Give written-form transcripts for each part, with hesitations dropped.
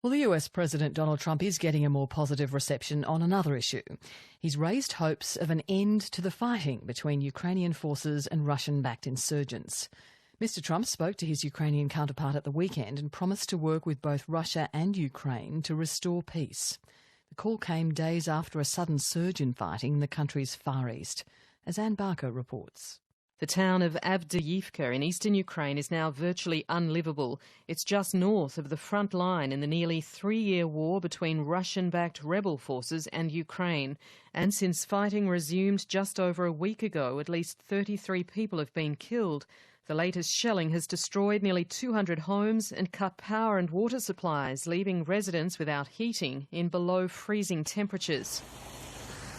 Well, the US President Donald Trump is getting a more positive reception on another issue. He's raised hopes of an end to the fighting between Ukrainian forces and Russian-backed insurgents. Mr. Trump spoke to his Ukrainian counterpart at the weekend and promised to work with both Russia and Ukraine to restore peace. The call came days after a sudden surge in fighting in the country's far east, as Anne Barker reports. The town of Avdiivka in eastern Ukraine is now virtually unlivable. It's just north of the front line in the nearly 3-year war between Russian-backed rebel forces and Ukraine. And since fighting resumed just over a week ago, at least 33 people have been killed. The latest shelling has destroyed nearly 200 homes and cut power and water supplies, leaving residents without heating in below freezing temperatures.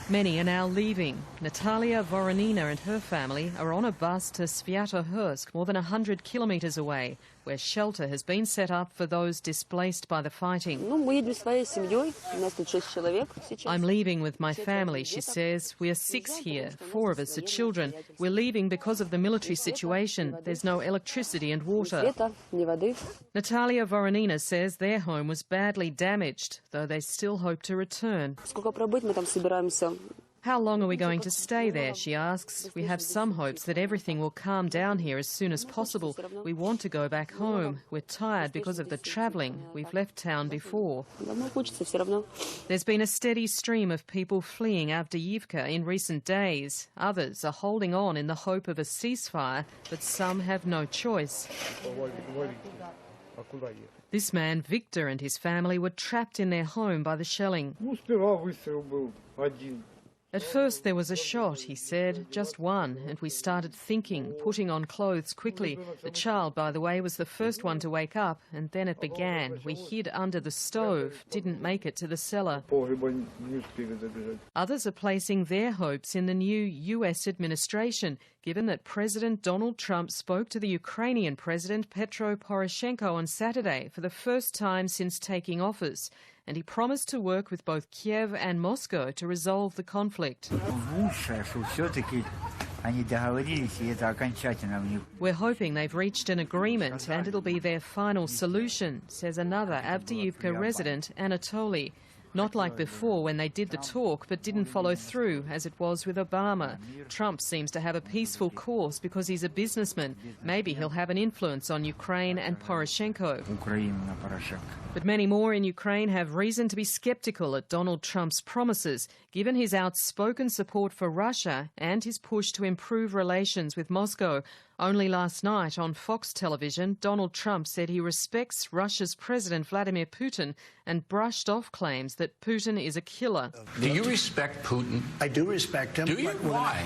Many are now leaving. Natalia Voronina and her family are on a bus to Sviatohursk, more than 100 kilometres away, where shelter has been set up for those displaced by the fighting. I'm leaving with my family, she says. We are 6 here. 4 of us are children. We're leaving because of the military situation. There's no electricity and water. Natalia Voronina says their home was badly damaged, though they still hope to return. How long are we going to stay there, she asks. We have some hopes that everything will calm down here as soon as possible. We want to go back home. We're tired because of the travelling. We've left town before. There's been a steady stream of people fleeing Avdiivka in recent days. Others are holding on in the hope of a ceasefire, but some have no choice. This man, Victor, and his family were trapped in their home by the shelling. At first there was a shot, he said, just one, and we started thinking, putting on clothes quickly. The child, by the way, was the first one to wake up, and then it began. We hid under the stove, didn't make it to the cellar. Others are placing their hopes in the new US administration, given that President Donald Trump spoke to the Ukrainian President Petro Poroshenko on Saturday for the first time since taking office, and he promised to work with both Kiev and Moscow to resolve the conflict. We're hoping they've reached an agreement and it'll be their final solution, says another Avdiivka resident, Anatoly. Not like before when they did the talk but didn't follow through, as it was with Obama. Trump seems to have a peaceful course because he's a businessman. Maybe he'll have an influence on Ukraine and Poroshenko. But many more in Ukraine have reason to be sceptical at Donald Trump's promises, given his outspoken support for Russia and his push to improve relations with Moscow. Only last night on Fox television, Donald Trump said he respects Russia's President Vladimir Putin and brushed off claims that Putin is a killer. Do you respect Putin? I do respect him. Do you? Why?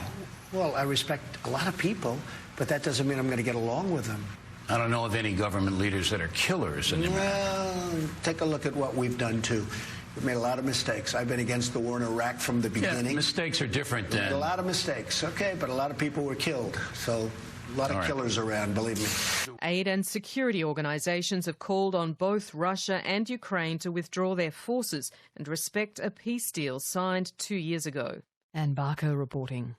Well, I respect a lot of people, but that doesn't mean I'm going to get along with them. I don't know of any government leaders that are killers anymore. Well, take a look at what we've done, too. We've made a lot of mistakes. I've been against the war in Iraq from the beginning. Yeah, mistakes are different than... A lot of mistakes, okay, but a lot of people were killed, so... A lot of killers around, believe me. Aid and security organisations have called on both Russia and Ukraine to withdraw their forces and respect a peace deal signed 2 years ago. Anne Barker reporting.